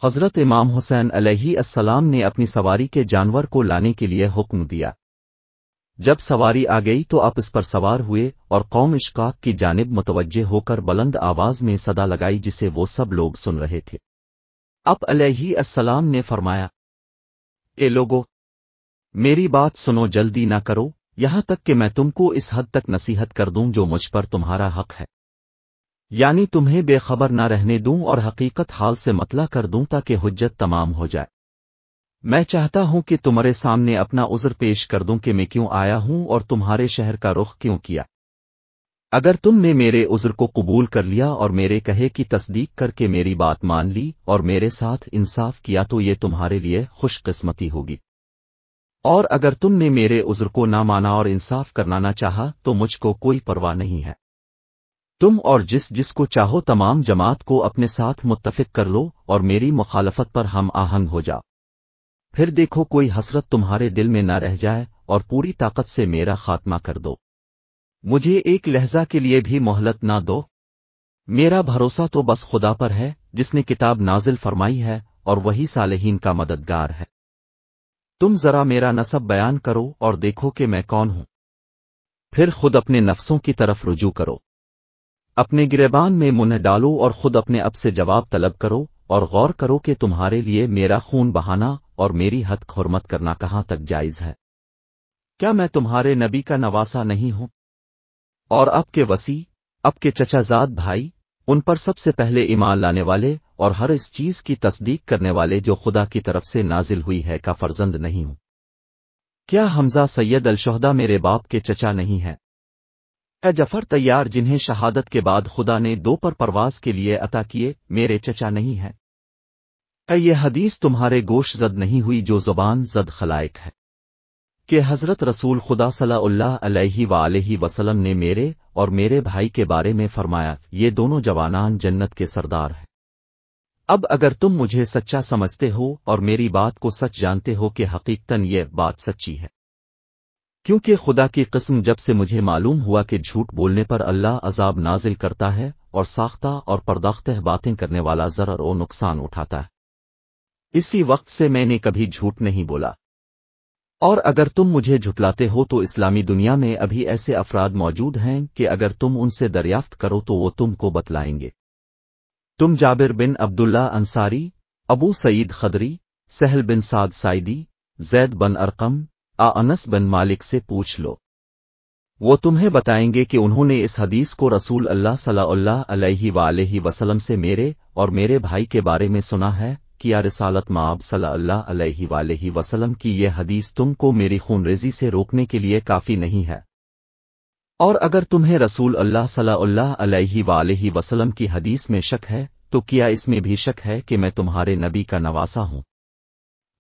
حضرت امام حسین علیہ السلام نے اپنی سواری کے جانور کو لانے کے لیے حکم دیا۔ جب سواری آ گئی تو آپ اس پر سوار ہوئے اور قوم اشقاق کی جانب متوجہ ہو کر بلند آواز میں صدا لگائی جسے وہ سب لوگ سن رہے تھے۔ آپ علیہ السلام نے فرمایا، اے لوگو، میری بات سنو، جلدی نہ کرو یہاں تک کہ میں تم کو اس حد تک نصیحت کر دوں جو مجھ پر تمہارا حق ہے، یعنی تمہیں بے خبر نہ رہنے دوں اور حقیقت حال سے مطلع کر دوں تاکہ حجت تمام ہو جائے۔ میں چاہتا ہوں کہ تمہارے سامنے اپنا عذر پیش کر دوں کہ میں کیوں آیا ہوں اور تمہارے شہر کا رخ کیوں کیا۔ اگر تم نے میرے عذر کو قبول کر لیا اور میرے کہے کی تصدیق کر کے میری بات مان لی اور میرے ساتھ انصاف کیا تو یہ تمہارے لیے خوش قسمتی ہوگی، اور اگر تم نے میرے عذر کو نہ مانا اور انصاف کرنا نہ چاہا تو مجھ کو کوئی پرواہ نہیں ہے۔ تم اور جس کو چاہو تمام جماعت کو اپنے ساتھ متفق کر لو اور میری مخالفت پر ہم آہنگ ہو جاؤ، پھر دیکھو کوئی حسرت تمہارے دل میں نہ رہ جائے اور پوری طاقت سے میرا خاتمہ کر دو۔ مجھے ایک لہجہ کے لیے بھی مہلت نہ دو۔ میرا بھروسہ تو بس خدا پر ہے جس نے کتاب نازل فرمائی ہے اور وہی صالحین کا مددگار ہے۔ تم ذرا میرا نسب بیان کرو اور دیکھو کہ میں کون ہوں، پھر خود اپنے نفسوں کی طرف رجوع کرو، اپنے گریبان میں منہ ڈالو اور خود اپنے اب سے جواب طلب کرو اور غور کرو کہ تمہارے لیے میرا خون بہانا اور میری حد حرمت کرنا کہاں تک جائز ہے۔ کیا میں تمہارے نبی کا نواسا نہیں ہوں؟ اور اب کے وسیع، اب کے چچا زاد بھائی، ان پر سب سے پہلے ایمان لانے والے اور ہر اس چیز کی تصدیق کرنے والے جو خدا کی طرف سے نازل ہوئی ہے کا فرزند نہیں ہوں؟ کیا حمزہ سید الشہداء میرے باپ کے چچا نہیں ہے؟ اے جعفر طیار جنہیں شہادت کے بعد خدا نے 2 پر پرواز کے لیے عطا کیے، میرے چچا نہیں ہے؟ اے یہ حدیث تمہارے گوش زد نہیں ہوئی جو زبان زد خلائق ہے کہ حضرت رسول خدا صلی اللہ علیہ وآلہ وسلم نے میرے اور میرے بھائی کے بارے میں فرمایا، یہ دونوں جوانان جنت کے سردار ہیں۔ اب اگر تم مجھے سچا سمجھتے ہو اور میری بات کو سچ جانتے ہو کہ حقیقتاً یہ بات سچی ہے، کیونکہ خدا کی قسم جب سے مجھے معلوم ہوا کہ جھوٹ بولنے پر اللہ عذاب نازل کرتا ہے اور ساختہ اور پرداختہ باتیں کرنے والا ضرر و نقصان اٹھاتا ہے، اسی وقت سے میں نے کبھی جھوٹ نہیں بولا۔ اور اگر تم مجھے جھٹلاتے ہو تو اسلامی دنیا میں ابھی ایسے افراد موجود ہیں کہ اگر تم ان سے دریافت کرو تو وہ تم کو بتلائیں گے۔ تم جابر بن عبداللہ انصاری، ابو سعید خدری، سہل بن سعد سائدی، زید بن ارقم، انس بن مالک سے پوچھ لو، وہ تمہیں بتائیں گے کہ انہوں نے اس حدیث کو رسول اللہ صلی اللہ علیہ وآلہ وسلم سے میرے اور میرے بھائی کے بارے میں سنا ہے کہ رسالت مآب صلی اللہ علیہ وآلہ وسلم کی یہ حدیث تم کو میری خون ریزی سے روکنے کے لیے کافی نہیں ہے، اور اگر تمہیں رسول اللہ صلی اللہ علیہ وآلہ وسلم کی حدیث میں شک ہے تو کیا اس میں بھی شک ہے کہ میں تمہارے نبی کا نواسا ہوں؟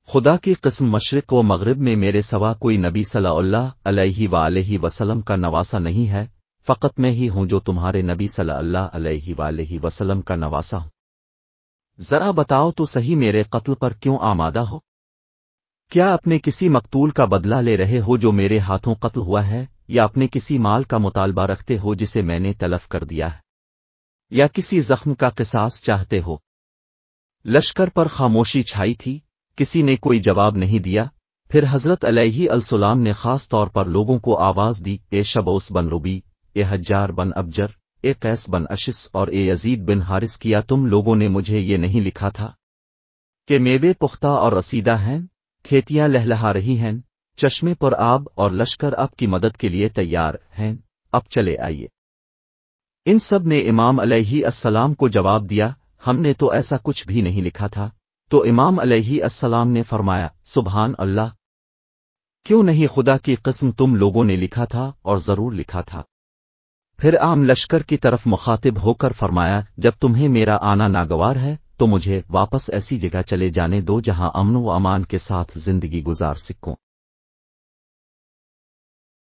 خدا کی قسم مشرق و مغرب میں میرے سوا کوئی نبی صلی اللہ علیہ وآلہ وسلم کا نواسا نہیں ہے، فقط میں ہی ہوں جو تمہارے نبی صلی اللہ علیہ وآلہ وسلم کا نواسا ہوں۔ ذرا بتاؤ تو صحیح میرے قتل پر کیوں آمادہ ہو؟ کیا اپنے کسی مقتول کا بدلہ لے رہے ہو جو میرے ہاتھوں قتل ہوا ہے، یا اپنے کسی مال کا مطالبہ رکھتے ہو جسے میں نے تلف کر دیا ہے، یا کسی زخم کا قصاص چاہتے ہو؟ لشکر پر خاموشی چھائی تھی، کسی نے کوئی جواب نہیں دیا۔ پھر حضرت علیہ السلام نے خاص طور پر لوگوں کو آواز دی، اے شبوس بن ربی، اے حجار بن ابجر، اے قیس بن اشس اور اے یزید بن حارث، کیا تم لوگوں نے مجھے یہ نہیں لکھا تھا کہ میوے پختہ اور رسیدہ ہیں، کھیتیاں لہلہا رہی ہیں، چشمے پر آب اور لشکر آپ کی مدد کے لیے تیار ہیں، اب چلے آئیے۔ ان سب نے امام علیہ السلام کو جواب دیا، ہم نے تو ایسا کچھ بھی نہیں لکھا تھا۔ تو امام علیہ السلام نے فرمایا، سبحان اللہ، کیوں نہیں، خدا کی قسم تم لوگوں نے لکھا تھا اور ضرور لکھا تھا۔ پھر عام لشکر کی طرف مخاطب ہو کر فرمایا، جب تمہیں میرا آنا ناگوار ہے تو مجھے واپس ایسی جگہ چلے جانے دو جہاں امن و امان کے ساتھ زندگی گزار سکوں۔